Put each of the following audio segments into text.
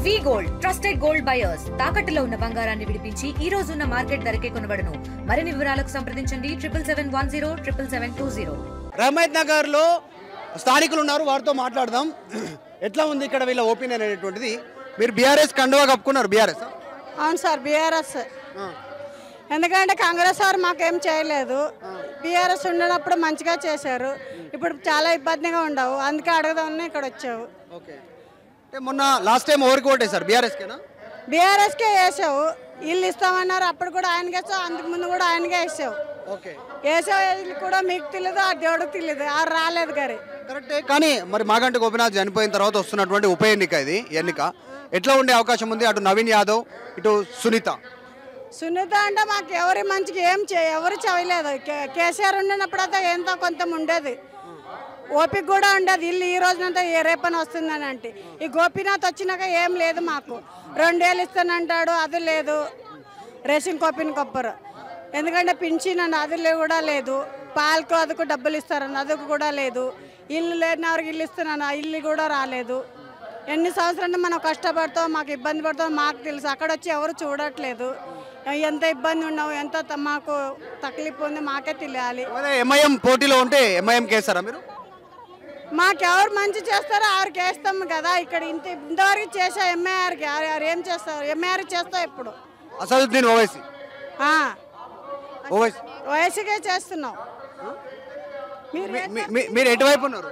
వి gold trusted gold buyers తాకట్టులో ఉన్న బంగారాన్ని విడిపించి ఈ రోజు ఉన్న మార్కెట్ ధరకే కొనబడును. మరిన్ని వివరాలకు సంప్రదించండి 77107720. రహమత్ నగర్ లో స్థానికులు ఉన్నారు, వారితో మాట్లాడదాం. ఎట్లా ఉంది ఇక్కడ వీళ్ళ ఒపీనియన్ అనేటువంటిది? మీరు బీఆర్ఎస్ కండువా కప్పుకున్నారు. బీఆర్ఎస్? అవును సార్, బీఆర్ఎస్. ఎందుకంటే కాంగ్రెస్ వారు మాకేం చేయలేదు. బీఆర్ఎస్ ఉన్నప్పుడు మంచిగా చేశారు, ఇప్పుడు చాలా ఇబ్బందిగా ఉండవు, అందుకే అడగదామని ఇక్కడ వచ్చావు. ఓకే, అంటే మొన్న లాస్ట్ టైం ఎవరికి ఓటేశారు? బీఆర్ఎస్కేనా? బీఆర్ఎస్కే వేసావు. ఇల్లు ఇస్తామన్నారు, అప్పుడు కూడా ఆయనకి వేసావు, అందుకు ముందు కూడా ఆయనకే వేసావు. ఓకే, వేసావు ఇల్లు కూడా మీకు తెలియదు, ఆ దేవుడికి తెలియదు, ఆ రాలేదు గారి. కరెక్టే. కానీ మరి మాగంటి గోపీనాథ్ చనిపోయిన తర్వాత వస్తున్నటువంటి ఉప ఎన్నిక, ఇది ఎన్నిక ఎట్లా ఉండే అవకాశం ఉంది? అటు నవీన్ యాదవ్, ఇటు సునీత. సునీత అంటే మాకు ఎవరి మంచికి ఎవరు చేయలేదు. కేసీఆర్ ఉండినప్పుడు అయితే ఎంతో కొంత ఉండేది, ఓపిక కూడా ఉండేది. ఇల్లు ఈ రోజునంతా ఏ రేపని వస్తుందని అంటే, ఈ గోపీనాథ్ వచ్చినాక ఏం లేదు మాకు. 2 ఏళ్ళు ఇస్తానంటాడు, అది లేదు. రేషన్ కోపిని కొప్పరు, ఎందుకంటే పింఛన్ అని అది కూడా లేదు. పాలకు అదుకు డబ్బులు ఇస్తారని అదుకు కూడా లేదు. ఇల్లు లేని వారికి ఇల్లు ఇస్తున్నాను, ఆ ఇల్లు కూడా రాలేదు. ఎన్ని సంవత్సరాలు మనం కష్టపడతాం, మాకు ఇబ్బంది పడతాం మాకు తెలుసు. అక్కడ వచ్చి ఎవరు చూడట్లేదు. ఎంత ఇబ్బంది ఉన్నావు, ఎంత మాకు తక్లీఫ్ ఉంది మాకే తెలియాలి. ఎంఐఎం పోటీలో ఉంటే ఎంఐఎం కేసారా మీరు? మాకెవరు మంచి చేస్తారో ఆవిడకి వేస్తాం కదా. ఇక్కడ ఇంతవరకు చేసా ఎంఐఆర్కి, ఎవరు ఏం చేస్తారు? ఎంఐఆర్ చేస్తావు ఇప్పుడు. అసదుద్దీన్ ఓవైసీ వయసుకే చేస్తున్నావు. మీరు ఎటువైపు ఉన్నారు?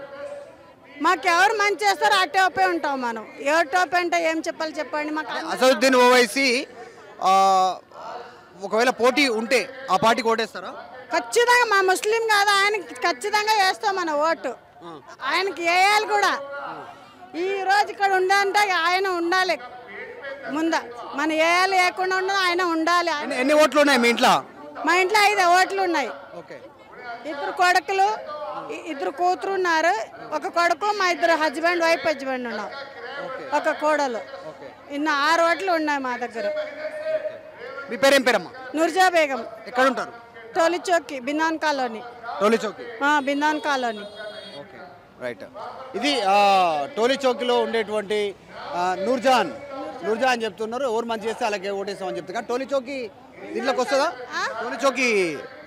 మాకెవరు మంచి చేస్తారో అట్టే ఒప్పే ఉంటాం మనం. ఎవరి టోపే అంటే ఏం చెప్పాలి చెప్పండి మాకు. అసదుద్దీన్ ఓవైసీ ఒకవేళ పోటీ ఉంటే ఆ పార్టీకి ఓటేస్తారా? ఖచ్చితంగా మా ముస్లిం కాదు, ఆయనకి ఖచ్చితంగా వేస్తాం మన ఓటు. ఆయనకి వేయాలి కూడా. ఈ రోజు ఇక్కడ ఉండాలంటే ఆయన ఉండాలి ముంద. మన వేయాలి వేయకుండా ఉండదు, ఆయన ఉండాలి. ఎన్ని ఓట్లు ఉన్నాయి మీ ఇంట్లో? మా ఇంట్లో 5 ఓట్లు ఉన్నాయి. 2 కొడుకులు, 2 కూతురు ఉన్నారు. ఒక కొడుకు, మా 2 హస్బెండ్ వైఫ్ ఉన్నారు, ఒక కోడలు. ఇన్న 6 ఓట్లు ఉన్నాయి మా దగ్గర. మీ పేరేం పేరమ్మా? నుర్జా బేగం. ఎక్కడ ఉంటారు? టోలీ చౌకి, బిన్నాన్ కాలనీ. టోలీ చౌకి, బిన్నాన్ కాలనీ. రైట్. ఇది టోలీ చౌకీలో ఉండేటువంటి నూర్జహాన్ చెప్తున్నారు. ఎవరు మంచి చేస్తే అలాగే ఓటేస్తామని చెప్తున్నారు. టోలీ చౌకీ దీంట్లోకి వస్తుందా? టోలీ చౌకీ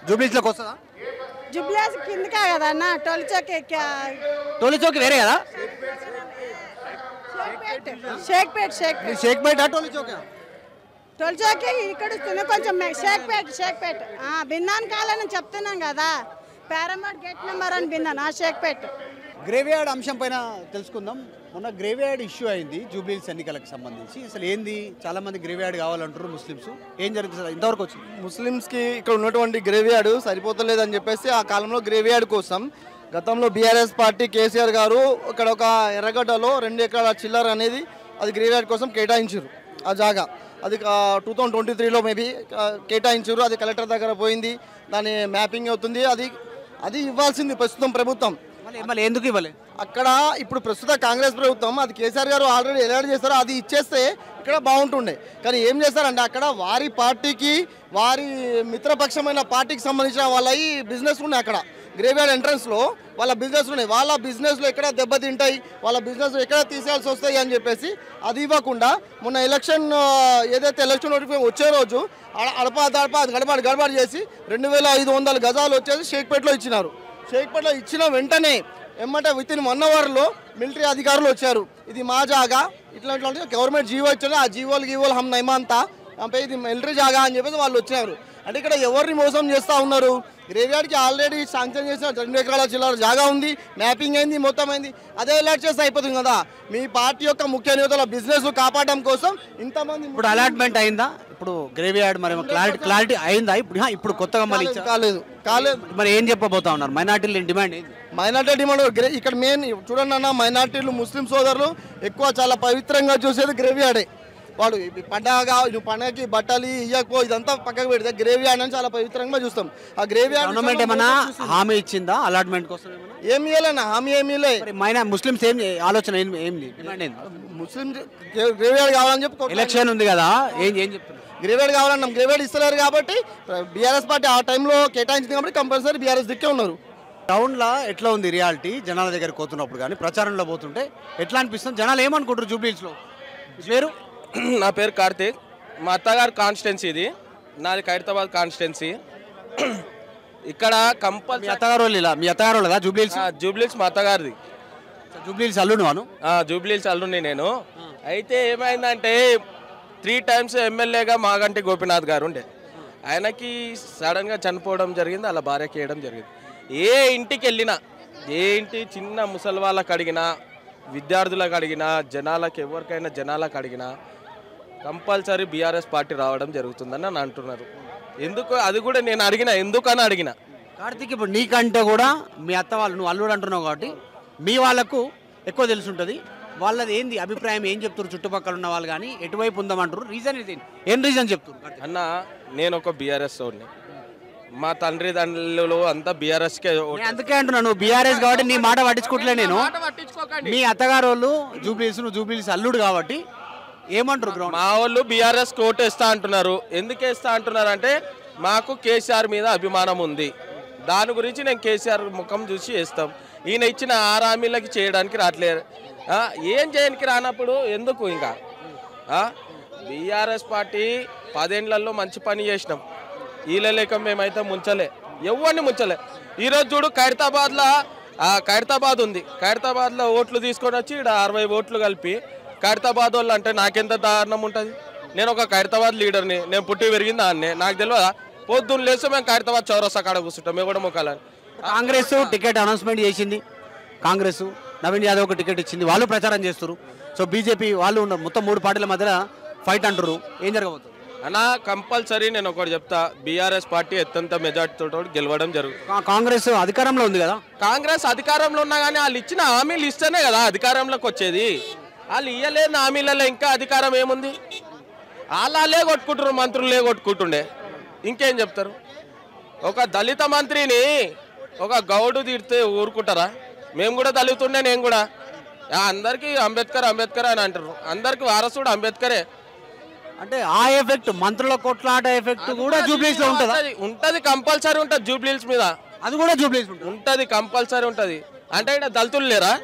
జూబ్లీస్లోకి వస్తుందా? జూబ్లీస్ కిందకే కదా అన్న. టోలీ చౌకీ వేరే కదా? షేక్పేట టోలీ చౌకీ. టోలీ చౌకీ ఇక్కడ కొంచెం షేక్పేట బిన్నాన్ కాలని చెప్తున్నాం కదా. పారామౌంట్ గేట్ నెంబర్ 1 బిన్నాన్, షేక్పేట. గ్రేవ్యార్డ్ అంశం పైన తెలుసుకుందాం. మొన్న గ్రేవ్యార్డ్ ఇష్యూ అయింది జూబ్లీస్ ఎన్నికలకు సంబంధించి. అసలు ఏంది, చాలా మంది గ్రేవ్యార్డ్ కావాలంటారు ముస్లిమ్స్. ఏం జరుగుతుంది ఇంతవరకు వచ్చింది? ముస్లిమ్స్కి ఇక్కడ ఉన్నటువంటి గ్రేవ్యార్డ్ సరిపోతలేదని చెప్పేసి ఆ కాలంలో గ్రేవ్యార్డ్ కోసం గతంలో బీఆర్ఎస్ పార్టీ కేసీఆర్ గారు ఇక్కడ ఒక ఎర్రగడ్డలో 2 ఎకరాల చిల్లర అనేది అది గ్రేవ్యార్డ్ కోసం కేటాయించారు. ఆ జాగా అది 2023లో మేబీ కేటాయించారు. అది కలెక్టర్ దగ్గర పోయింది, దాని మ్యాపింగ్ అవుతుంది. అది ఇవ్వాల్సింది ప్రస్తుతం ప్రభుత్వం. మళ్ళీ ఎందుకు ఇవ్వలేదు? అక్కడ ఇప్పుడు ప్రస్తుత కాంగ్రెస్ ప్రభుత్వం అది కేసీఆర్ గారు ఆల్రెడీ ఎలాంటి చేస్తారో అది ఇచ్చేస్తే ఇక్కడ బాగుంటుండే. కానీ ఏం చేస్తారంటే అక్కడ వారి పార్టీకి, వారి మిత్రపక్షమైన పార్టీకి సంబంధించిన వాళ్ళ ఈ బిజినెస్ ఉన్నాయి. అక్కడ గ్రేవ్యార్డ్ ఎంట్రన్స్లో వాళ్ళ బిజినెస్ ఉన్నాయి. వాళ్ళ బిజినెస్లో ఎక్కడ దెబ్బతింటాయి, వాళ్ళ బిజినెస్ ఎక్కడ తీసేయాల్సి వస్తాయి అని చెప్పేసి అది ఇవ్వకుండా మొన్న ఎలక్షన్ ఏదైతే ఎలక్షన్ నోటిఫికేషన్ వచ్చే రోజు గడబడి చేసి 2500 గజాలు వచ్చేసి షేక్పేటలో ఇచ్చినారు. షేక్పేటలో ఇచ్చిన వెంటనే ఏమంటే విత్ ఇన్ 1 అవర్లో మిలిటరీ అధికారులు వచ్చారు. ఇది మా జాగా, ఇట్లా గవర్నమెంట్ జీవో ఇచ్చారు. ఆ జీవోలు హమ్ నైమాంతా అంటే ఇది మిలిటరీ జాగా అని చెప్పేసి వాళ్ళు వచ్చారు. అంటే ఇక్కడ ఎవరిని మోసం చేస్తూ ఉన్నారు? గ్రేవ్యార్డ్కి ఆల్రెడీ శాంక్షన్ చేసిన 2 ఎకరాల చిల్లర జాగా ఉంది, మ్యాపింగ్ అయింది, మొత్తం అయింది. అదే అలాట్ చేస్తే అయిపోతుంది కదా. మీ పార్టీ యొక్క ముఖ్య నేతల బిజినెస్ కాపాడడం కోసం ఇంతమంది. ఇప్పుడు అలాట్మెంట్ అయిందా? ఇప్పుడు గ్రేవ్యార్డ్ మరి క్లారిటీ అయిందా? ఇప్పుడు కొత్తగా మళ్ళీ కాలేదు. మరి ఏం చెప్పబోతా ఉన్నారు? మైనార్టీల డిమాండ్ ఏంది? మైనార్టీ డిమాండ్ ఇక్కడ మెయిన్ చూడండి అన్న, మైనార్టీలు ముస్లిం సోదరులు ఎక్కువ చాలా పవిత్రంగా చూసేది గ్రేవ్యార్డే. వాడు పండగకి బట్టలు ఇవ్వకపో ఇదంతా పక్కకు పెడితే గ్రేవ్యార్డ్ అని చాలా పవిత్రంగా చూస్తాం. ఆ గ్రేవ్యార్డ్ గవర్నమెంట్ ఏమన్నా హామీ ఇచ్చిందా అలాట్మెంట్ కోసం? ఏమి ఇవ్వాలన్నా, హామీ ఏమీ లేదు. ముస్లిమ్స్ ఏం ఆలోచన ఏంది? ముస్లిం గ్రేవ్యార్డ్ కావాలని చెప్పి ఎలక్షన్ ఉంది కదా, ఏం చెప్తున్నారు? గ్రేవ్యార్డ్ కావాలన్నాం. గ్రేవ్యార్డ్ ఇస్తలేరు కాబట్టి బీఆర్ఎస్ పార్టీ ఆ టైంలో కేటాయించింది కాబట్టి కంపల్సరీ బీఆర్ఎస్ దిక్కే ఉన్నారు. టౌన్లో ఎట్లా ఉంది రియాలిటీ? జనాల దగ్గర పోతున్నప్పుడు కానీ ప్రచారంలో పోతుంటే ఎట్లా అనిపిస్తుంది? జనాలు ఏమనుకుంటారు జూబ్లీహిల్స్లో? పేరు నా పేరు కార్తీక్. మా అత్తగారు కాన్స్టిట్యున్సీ ఇది, నాది ఖైరతాబాద్ కాన్స్టిట్యున్సీ. ఇక్కడ మీ కంపల్సరీ అత్తగారు వాళ్ళు ఇలా మీ అత్తగారు వాళ్ళదా జూబ్లీహిల్స్ జూబ్లీస్ మా అత్తగారిది. జూబ్లీహిల్స్ అల్లుడు వాను జూబ్లీస్ అల్లుని నేను. అయితే ఏమైందంటే 3 times ఎమ్మెల్యేగా మాగంటి గోపీనాథ్ గారు ఉండే. ఆయనకి సడన్గా చనిపోవడం జరిగింది, అలా భార్యకి వేయడం జరిగింది. ఏ ఇంటికి వెళ్ళినా, ఏ ఇంటి చిన్న ముసలి వాళ్ళకి అడిగినా, విద్యార్థులకు అడిగినా, జనాలకు ఎవరికైనా జనాలకు అడిగినా కంపల్సరీ బీఆర్ఎస్ పార్టీ రావడం జరుగుతుందని అని అంటున్నారు. ఎందుకు అది కూడా నేను అడిగిన, ఎందుకని అడిగిన. కార్తీక్ ఇప్పుడు నీకంటే కూడా మీ అత్త వాళ్ళు నువ్వు అల్లుడు అంటున్నావు కాబట్టి మీ వాళ్ళకు ఎక్కువ తెలిసి ఉంటుంది. వాళ్ళది ఏంది అభిప్రాయం, ఏం చెప్తారు చుట్టుపక్కల ఉన్న వాళ్ళు, కానీ ఎటువైపు ఉందామంటారు, రీజన్ ఇది ఏం రీజన్ చెప్తారు? అన్న నేను ఒక బీఆర్ఎస్ వాడిని, మా తండ్రి తండ్రులు అంతా బీఆర్ఎస్కే. నేను అందుకే అంటున్నాను నువ్వు బీఆర్ఎస్ కాబట్టి నీ మాట పట్టించుకోవట్లే నేను. మీ అత్తగారు వాళ్ళు జూబ్లీహిల్స్, నువ్వు జూబ్లీహిల్స్ అల్లుడు కాబట్టి ఏమంటారు గ్రౌండ్? మా వాళ్ళు బీఆర్ఎస్ కోట్ వేస్తా అంటున్నారు. ఎందుకు వేస్తా అంటున్నారు అంటే మాకు కేసీఆర్ మీద అభిమానం ఉంది, దాని గురించి నేను కేసీఆర్ ముఖం చూసి వేస్తాం. ఈయన ఇచ్చిన 6 హామీలకి చేయడానికి రావట్లేదు. ఏం చేయడానికి రానప్పుడు ఎందుకు ఇంకా? బీఆర్ఎస్ పార్టీ 10 ఏళ్లలో మంచి పని చేసినాం. వీళ్ళ లేక మేమైతే ముంచలే, ఎవరిని ముంచలే. ఈరోజు చూడు ఖైరతాబాద్ ఉంది, ఖైరతాబాద్లో ఓట్లు తీసుకొని వచ్చి ఇక్కడ 60 ఓట్లు కలిపి ఖైరతాబాద్ వాళ్ళు అంటే నాకెంత దారుణం ఉంటుంది. నేను ఒక ఖైరతాబాద్ లీడర్ని, నేను పుట్టి పెరిగింది దాన్నే, నాకు తెలియదా? పొద్దున్న లేస్తే మేము ఖైరతాబాద్ చౌరస్తా కాడ కూర్చుంటాం, మేము కూడా మొక్కాలని. కాంగ్రెస్ టికెట్ అనౌన్స్మెంట్ చేసింది, కాంగ్రెస్ నవీన్ యాదవ్ ఒక టికెట్ ఇచ్చింది, వాళ్ళు ప్రచారం చేస్తారు. సో బీజేపీ వాళ్ళు ఉన్నారు, మొత్తం 3 పార్టీల మధ్యలో ఫైట్ అంటారు. ఏం జరగబోతుంది అన్న? కంపల్సరీ నేను ఒకటి చెప్తా, బీఆర్ఎస్ పార్టీ అత్యంత మెజార్టీతో గెలవడం జరుగుతుంది. కాంగ్రెస్ అధికారంలో ఉంది కదా, కాంగ్రెస్ అధికారంలో ఉన్నా కానీ వాళ్ళు ఇచ్చిన హామీలు ఇస్తేనే కదా అధికారంలోకి వచ్చేది. వాళ్ళు ఇయ్యలేని హామీలలో ఇంకా అధికారం ఏముంది? వాళ్ళే కొట్టుకుంటారు, మంత్రులే కొట్టుకుంటుండే, ఇంకేం చెప్తారు? ఒక దళిత మంత్రిని ఒక గౌడు తిడితే ఊరుకుంటారా? మేము కూడా దళితుండే, నేను కూడా. అందరికీ అంబేద్కర్ అంబేద్కర్ అని అంటారు, అందరికి వారసుడు అంబేద్కరే. అంటే ఆ ఎఫెక్ట్ మంత్రుల కొట్లాట ఎఫెక్ట్ కూడా జూబ్లీహిల్స్ లో ఉంటుందా? ఉంటది, కంపల్సరీ ఉంటుంది జూబ్లీహిల్స్ మీద. అది కూడా జూబ్లీహిల్స్ ఉంటది, కంపల్సరీ ఉంటది. అంటే ఇక్కడ దళితులు లేరా?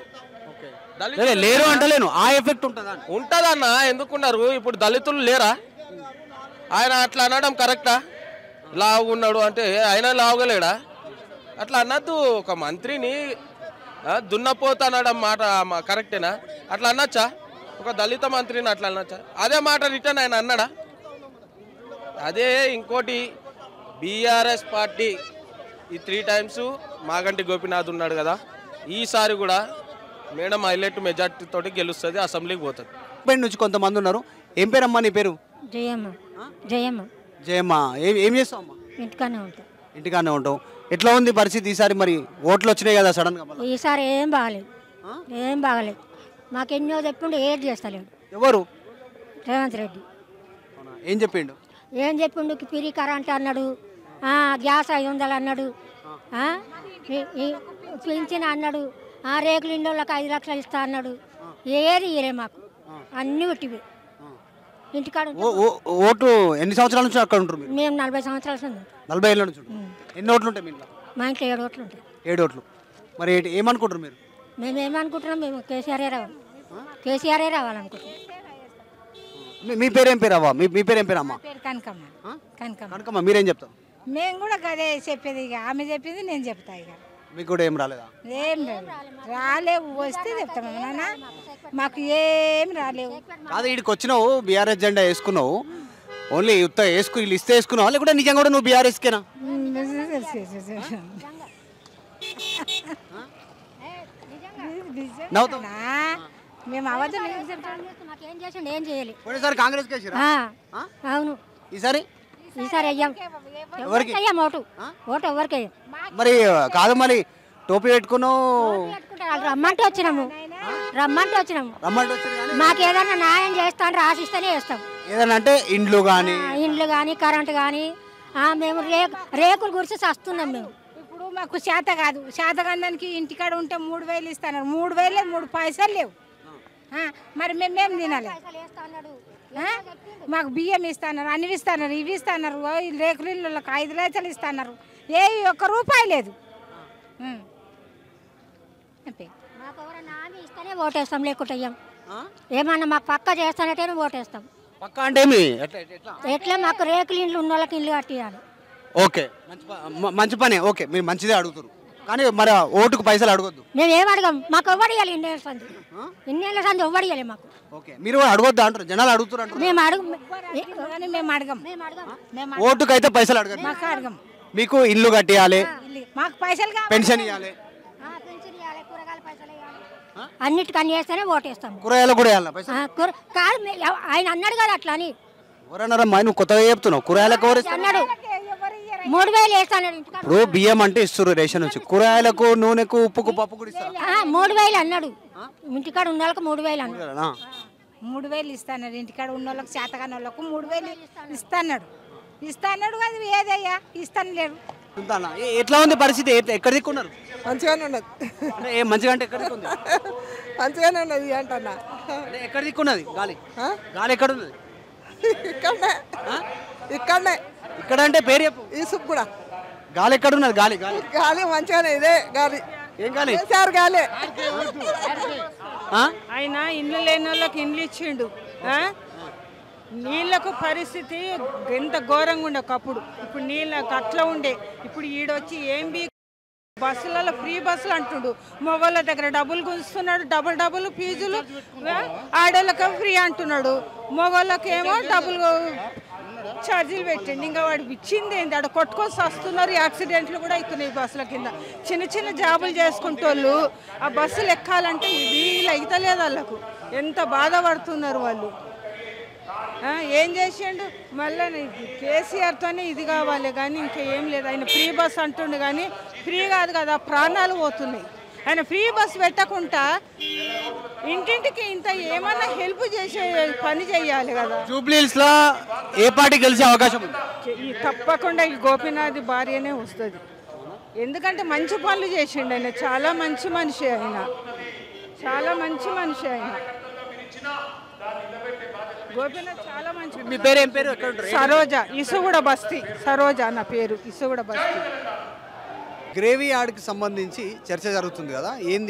లేరు అంటలేను, ఆ ఎఫెక్ట్ ఉంటుందా? ఉంటదన్న, ఎందుకున్నారు? ఇప్పుడు దళితులు లేరా? ఆయన అట్లా అనడం కరెక్టా? లావుగున్నాడు అంటే ఆయన లావుగలేడా? అట్లా అనద్దు. ఒక మంత్రిని దున్నపోత అనడం మాట కరెక్టేనా? అట్లా అనొచ్చా? ఒక దళిత మంత్రిని అట్లా అనొచ్చా? అదే మాట రిటర్న్ ఆయన అన్నాడా? అదే ఇంకోటి, బీఆర్ఎస్ పార్టీ ఈ 3 times మాగంటి గోపీనాథ్ ఉన్నాడు కదా, ఈసారి కూడా మేడం హైలైట్ మెజార్టీ తోటి గెలుస్తుంది, అసెంబ్లీకి పోతుంది. ఇప్పటి నుంచి కొంతమంది ఉన్నారు. ఏం పేరమ్మా నీ పేరు? జయమ్మ. జయమ్మ. జయమ్మ. ఏం చేస్తావు అమ్మా? ఇంటికానే ఉంటాం. ఇంటికానే ఉంటావు. ఎట్లా ఉంది పరిస్థితి ఈసారి? మరి ఓట్లు వచ్చినాయి కదా సడన్ గా. ఈసారి ఏం బాగలేదు, ఏం బాగలేదు. మాకు ఎన్నో చెప్పిండు, ఏది చేస్తలేడు. ఎవరు? రేవంత్ రెడ్డి. ఏం చెప్పిండు? ఏం చెప్పిండు? పిరి కరెంట్ అన్నాడు, గ్యాస్ 500 అన్నాడు, పింఛన్ అన్నాడు, రేకులు ఇండ్లకి 5 లక్షలు ఇస్తా అన్నాడు. ఏది ఇయలే మాకు, అన్నీ ఉట్టివి. ఇంటికాడ ఓటు ఎన్ని సంవత్సరాల నుంచి అక్కడ ఉంటారు మీరు? మేము 40 సంవత్సరాల నుంచి. 40 ఏళ్ళ నుంచి. ఎన్ని ఓట్లు ఉంటాయి మీ ఇంట్లో? మా ఇంట్లో 7 ఓట్లు ఉంటాయి. 7 ఓట్లు. మరి ఏమనుకుంటారు మీరు? మేము ఏమనుకుంటున్నాం, మేము కేసీఆరే రావాలి, కేసీఆరే రావాలనుకుంటున్నాం. మీ పేరు ఏం పేరు అవ్వ? మీ పేరు ఏం పేరు అమ్మా? పేరు కనకమ్మ. కనకమ్మ. కనకమ్మ, మీరేం చెప్తారు? మేము కూడా అదే చెప్పేది, ఇక ఆమె చెప్పింది నేను చెప్తా. ఇక మీకు కూడా ఏం రాలేదా? ఏం రాలేవు, వస్తే చెప్తాము నాన్న, మాకు ఏం రాలేవు. కాదు, ఇక్కడికి వచ్చినావు, బీఆర్ఎస్ జెండా వేసుకున్నావు, ఓన్లీ వీళ్ళు ఇస్తే వేసుకున్నావు, లేకుంటే నిజంగా కూడా నువ్వు బీఆర్ఎస్కేనా? మేము అబద్ధం ఏం చేసిండు, ఏం చేయాలి. పోయినసారి కాంగ్రెస్ అవును, ఈసారి అయ్యాం. ఎవరికి అయ్యాం ఓటు ఎవరికి అయ్యాం. మరి కాదు, మరి టోపీ పెట్టుకున్నావు, రమ్మంటే వచ్చినాము, మాకు ఏదైనా న్యాయం చేస్తాను రాసిస్తేనే వేస్తాం. ఏదన్నా అంటే ఇండ్లు కానీ కరెంటు కానీ మేము రేకులు గురించి వస్తున్నాం. మేము ఇప్పుడు మాకు చేత కాదు, శాతగంధానికి ఇంటికాడ ఉంటే 3000 ఇస్తున్నారు, 3000 3 పైసలు లేవు. మరి మేమేం తినాలి? మాకు బియ్యం ఇస్తున్నారు, అన్ని ఇస్తున్నారు, ఇవి ఇస్తున్నారు, రేకుల ఇళ్ళకి 5 లక్షలు ఇస్తున్నారు, ఏ ఒక్క రూపాయి లేదు. మాకు ఎవరైనా ఇస్తేనే ఓటేస్తాం, లేకుంటే అయ్యాం. ఏమన్నా మాకు పక్క చేస్తానంటేనే ఓటేస్తాం. పక్క అంటే ఏమి ఎట్లా మాకు రేకులు ఇండ్లు ఉన్న వాళ్ళకి ఇల్లు కట్టియాలి. ఓకే మంచి పనే. ఓకే మీరు మంచిదే అడుగుతారు కానీ మరి ఓటుకు పైసలు అడగొద్దు. మేము ఏం అడగం, మాకు ఎవ్వడియాలి ఇన్నేళ్ళ సంది ఎవ్వడియాలి మాకు. ఓకే మీరు కూడా అడగొద్దు అంటారు, జనాలు అడుగుతారు అంటారు. మేము అడగం, మేము అడగం. ఓటుకు అయితే పైసలు అడగదు. మాకు అడగం. మీకు ఇల్లు కట్టియాలి, మాకు పైసలు పెన్షన్ ఇవ్వాలి, అన్నిటికీ అన్ని చేస్తేనే ఓటేస్తాం. కూరగాయలు కూడా ఇవ్వాలి పైసలు. కాదు ఆయన అన్నాడు కదా అట్లా అని. ఎవరన్నారమ్మా నువ్వు కొత్తగా చెప్తున్నావు? కూరగాయలకు అన్నాడు 3000 వేస్తాడు ఇంటికాడ. ఇప్పుడు బియ్యం అంటే ఇస్తారు రేషన్ నుంచి, కూరగాయలకు నూనెకు ఉప్పుకు పప్పు కూడా ఇస్తారు. 3000 అన్నాడు ఇంటికాడ ఉన్న వాళ్ళకి 3000 అన్నాడు. 3000 ఇస్తాడు ఇంటికాడ ఉన్న వాళ్ళకి, చేతగాని వాళ్ళకు 3000 ఇస్తాడు. అది ఏదయ్యా ఇస్తాను లేడు. ఎట్లా ఉంది పరిస్థితి? ఎక్కడ దిక్కున్నారు? మంచిగానే ఉన్నది. అంటే మంచిగా అంటే ఎక్కడ దిక్కుంది? మంచిగానే ఉన్నది అంటన్నా. అంటే ఎక్కడ దిక్కున్నది గాలి? గాలి ఎక్కడ ఉన్నది? ఇక్కడనే. ఇక్కడ అంటే పేరు చెప్పు. ఈసుకు కూడా. గాలి ఎక్కడ ఉన్నది? గాలి గాలి గాలి మంచిగానే, ఇదే గాలి. ఏం గాలి? గాలి. ఆయన ఇండ్లు లేని వాళ్ళకి ఇండ్లు ఇచ్చిండు. నీళ్ళకు పరిస్థితి ఎంత ఘోరంగా ఉండే ఒకప్పుడు. ఇప్పుడు నీళ్ళకు అట్లా ఉండే. ఇప్పుడు ఈడొచ్చి ఏం బస్సులలో ఫ్రీ బస్సులు అంటుండు. మొగోళ్ళ దగ్గర డబ్బులు గుంజుతున్నాడు, డబుల్ ఫీజులు. ఆడోళ్ళకి ఫ్రీ అంటున్నాడు, మొగోళ్ళకేమో డబ్బులు ఛార్జీలు పెట్టండి. ఇంకా వాడు ఇచ్చింది ఏంటి? ఆడ కొట్టుకొని వస్తున్నారు, యాక్సిడెంట్లు కూడా అవుతున్నాయి బస్సుల కింద. చిన్న జాబులు చేసుకుంటోళ్ళు ఆ బస్సులు ఎక్కాలంటే వీళ్ళు అవుతలేదు వాళ్ళకు. ఎంత బాధపడుతున్నారు వాళ్ళు. ఏం చేసిండు మళ్ళీ? కేసీఆర్తోనే ఇది కావాలి కానీ ఇంకా ఏం లేదు. ఆయన ఫ్రీ బస్ అంటుండు కానీ ఫ్రీ కాదు కదా, ప్రాణాలు పోతున్నాయి. ఆయన ఫ్రీ బస్ పెట్టకుండా ఇంటింటికి ఇంత ఏమన్నా హెల్ప్ చేసే పని చేయాలి కదా. జూబ్లీహిల్స్ లో ఏ పార్టీ గెలిచే అవకాశం ఉంది? తప్పకుండా ఈ గోపీనాథ్ భార్యనే వస్తుంది. ఎందుకంటే మంచి పనులు చేసిండు ఆయన. చాలా మంచి మనిషి ఆయన, చాలా మంచి మనిషి ఆయన. గోపీనాథ్ చాలా మంచి. మీ పేరు ఏం పేరు? సరోజ, ఇసుగూడ బస్తీ. సరోజ నా పేరు, ఇసుగూడ బస్తీ. గ్రేవీ యార్డ్కి సంబంధించి చర్చ జరుగుతుంది కదా, ఏం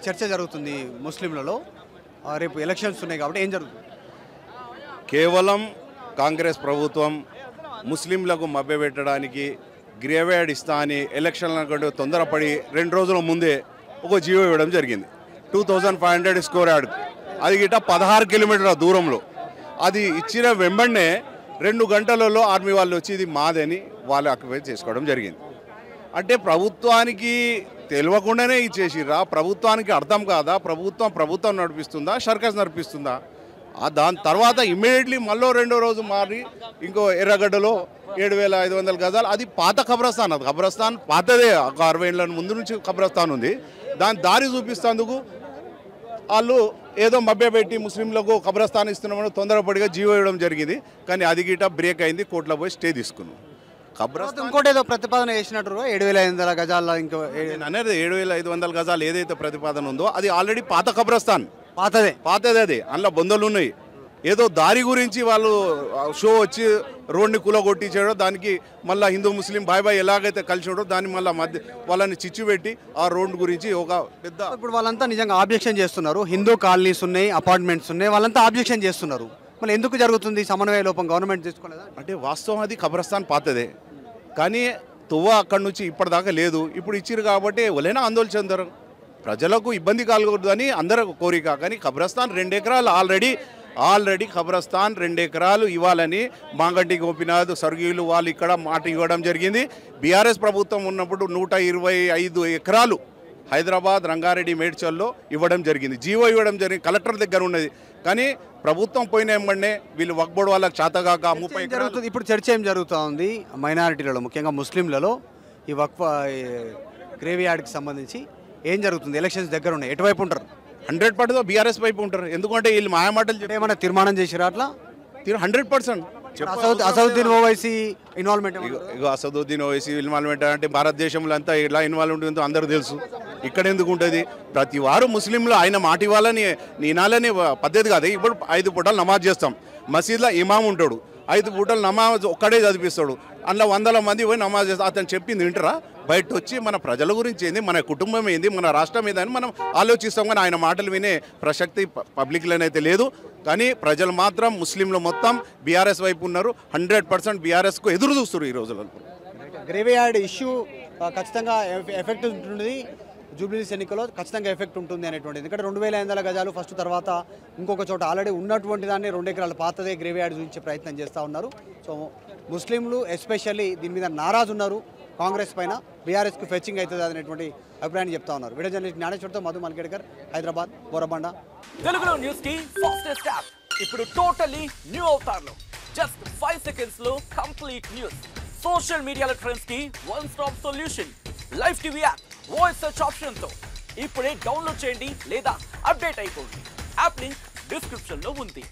చర్చ జరుగుతుంది ముస్లింలలో? రేపు ఎలక్షన్స్ ఉన్నాయి కాబట్టి ఏం జరుగుతుంది? కేవలం కాంగ్రెస్ ప్రభుత్వం ముస్లింలకు మభ్యపెట్టడానికి గ్రేవీ యార్డ్ ఇస్తా అని ఎలక్షన్ల కంటే తొందరపడి 2 రోజుల ముందే ఒక జీవో ఇవ్వడం జరిగింది. 2500 స్క్వేర్ యార్డ్, అది గిట్ట 16 కిలోమీటర్ల దూరంలో. అది ఇచ్చిన వెంబడే 2 గంటలలో ఆర్మీ వాళ్ళు వచ్చి ఇది మాదని వాళ్ళు ఆక్యుపై చేసుకోవడం జరిగింది. అంటే ప్రభుత్వానికి తెలియకుండానే ఇచ్చేసిర్రా? ప్రభుత్వానికి అర్థం కాదా? ప్రభుత్వం నడిపిస్తుందా, సర్కస్ నడిపిస్తుందా? దాని తర్వాత ఇమ్మీడియట్లీ మళ్ళీ 2వ రోజు మారి ఇంకో ఎర్రగడ్డలో 7500 గజాలు, అది పాత ఖబరస్థాన్. అది ఖబరస్థాన్ పాతదే, 60 ఏళ్ళ ముందు నుంచి ఖబరస్థాన్ ఉంది. దాని దారి చూపిస్తేందుకు వాళ్ళు ఏదో మభ్యపెట్టి ముస్లింలకు ఖబరస్థాన్ ఇస్తున్నామని తొందరపడిగా జీవో ఇవ్వడం జరిగింది. కానీ అది గిట బ్రేక్ అయింది, కోర్టులో పోయి స్టే తీసుకున్నాం. ఖబరస్థాన్ ఇంకోటి ఏదో ప్రతిపాదన చేసినట్టు 7500 గజాల, ఇంకో అనేది 7500 గజాలు ఏదైతే ప్రతిపాదన ఉందో అది ఆల్రెడీ పాత ఖబరస్థాన్, పాతదే. అది అందులో బొందలు ఉన్నాయి. ఏదో దారి గురించి వాళ్ళు షో వచ్చి రోడ్ని కూలగొట్టించాడో, దానికి మళ్ళీ హిందూ ముస్లిం బాయ్ ఎలాగైతే కలిసినాడో దాన్ని మళ్ళీ మధ్య వాళ్ళని చిచ్చు పెట్టి ఆ రోడ్డు గురించి ఒక పెద్ద. ఇప్పుడు వాళ్ళంతా నిజంగా ఆబ్జెక్షన్ చేస్తున్నారు. హిందూ కాలనీస్ ఉన్నాయి, అపార్ట్మెంట్స్ ఉన్నాయి, వాళ్ళంతా ఆబ్జెక్షన్ చేస్తున్నారు. మళ్ళీ ఎందుకు జరుగుతుంది సమన్వయ లోపం? గవర్నమెంట్ తీసుకోలేదా? అంటే వాస్తవం అది ఖబరస్థాన్ పాతదే, కానీ తువ్వ అక్కడి నుంచి ఇప్పటిదాకా లేదు. ఇప్పుడు ఇచ్చిరు కాబట్టి ఎవరైనా ఆందోళన చెందరు, ప్రజలకు ఇబ్బంది కలగకూడదు అని అందరూ కోరిక. కానీ ఖబరస్థాన్ 2 ఎకరాలు ఆల్రెడీ ఖబరస్థాన్ 2 ఎకరాలు ఇవ్వాలని మాగంటి గోపీనాథ్ స్వర్గీయులు వాళ్ళు ఇక్కడ మాట ఇవ్వడం జరిగింది. బీఆర్ఎస్ ప్రభుత్వం ఉన్నప్పుడు 125 ఎకరాలు హైదరాబాద్ రంగారెడ్డి మేడ్చల్లో ఇవ్వడం జరిగింది, జీవో ఇవ్వడం జరిగింది, కలెక్టర్ దగ్గర ఉన్నది. కానీ ప్రభుత్వం పోయిన వెంబడే వీళ్ళు వక్బోర్డు వాళ్ళకి చేతగాక 30 జరుగుతుంది. ఇప్పుడు చర్చ ఏం జరుగుతూ ఉంది మైనారిటీలలో, ముఖ్యంగా ముస్లింలలో ఈ వక్ఫ్ గ్రేవీ యార్డ్కి సంబంధించి ఏం జరుగుతుంది? ఎలక్షన్స్ దగ్గర ఉన్నాయి, ఎటువైపు ఉంటారు? 100% బీఆర్ఎస్ వైపు ఉంటారు. ఎందుకంటే వీళ్ళు మాయమాటలు చెప్పి ఏమైనా తీర్మానం చేసిరా? అట్లా 100% అసదుద్దీన్ ఓవైసీ ఇన్వాల్వ్మెంట్. అసదుద్దీన్ ఓవైసీ ఇన్వాల్వ్మెంట్ అంటే భారతదేశంలో అంతా ఎలా ఇన్వాల్వ్మెంట్ ఉందో అందరూ తెలుసు. ఇక్కడ ఎందుకు ఉంటుంది? ప్రతి వారు ముస్లింలు ఆయన మాట ఇవ్వాలని నేనాలని పద్ధతి కాదు. ఇప్పుడు 5 పూటలు నమాజ్ చేస్తాం, మసీద్లో ఇమాం ఉంటాడు, 5 పూటలు నమాజ్ ఒక్కడే చదివిస్తాడు. అందులో వందల మంది పోయి నమాజ్ చేస్తారు. అతను చెప్పింది వింటారా? బయట వచ్చి మన ప్రజల గురించి ఏంది, మన కుటుంబం ఏంది, మన రాష్ట్రం ఏందని మనం ఆలోచిస్తాం. కానీ ఆయన మాటలు వినే ప్రసక్తి పబ్లిక్లోనైతే లేదు. కానీ ప్రజలు మాత్రం ముస్లింలు మొత్తం బీఆర్ఎస్ వైపు ఉన్నారు. 100% బీఆర్ఎస్కు ఎదురు చూస్తారు ఈ రోజులలో. గ్రేవ్ యార్డ్ ఇష్యూ ఖచ్చితంగా ఎఫెక్ట్ ఉంటుంది, జూబ్లీహిల్స్ ఎన్నికల్లో ఖచ్చితంగా ఎఫెక్ట్ ఉంటుంది అనేటువంటిది. ఎందుకంటే 2500 గజాలు ఫస్ట్, తర్వాత ఇంకొక చోట ఆల్రెడీ ఉన్నటువంటి దాన్ని 2 ఎకరాల పాతదే గ్రేవ్ యార్డ్ చూపించే ప్రయత్నం చేస్తూ ఉన్నారు. సో ముస్లింలు ఎస్పెషల్లీ దీని మీద నారాజు ఉన్నారు. కాంగ్రెస్ పైన బీఆర్ఎస్కు ఫెచ్చింగ్ అవుతుంది అనేటువంటి అభిప్రాయాన్ని చెప్తా ఉన్నారు. వీడియో జర్నలిస్ట్ జ్ఞానేశ్వర్తో మధు మల్కేడ్కర్, హైదరాబాద్, బోరబండ. తెలుగులో న్యూస్ కి ఫాస్టెస్ట్ యాప్ ఇప్పుడు టోటలీ న్యూ అవతార్లో. జస్ట్ 5 సెకండ్స్ లో కంప్లీట్ న్యూస్, సోషల్ మీడియాలో ట్రెండ్స్ కి one stop solution, live TV app, voice search option తో ఇప్పుడే డౌన్లోడ్ చేయండి లేదా అప్డేట్ అయిపోండి. యాప్ లింక్ డిస్క్రిప్షన్ లో ఉంది.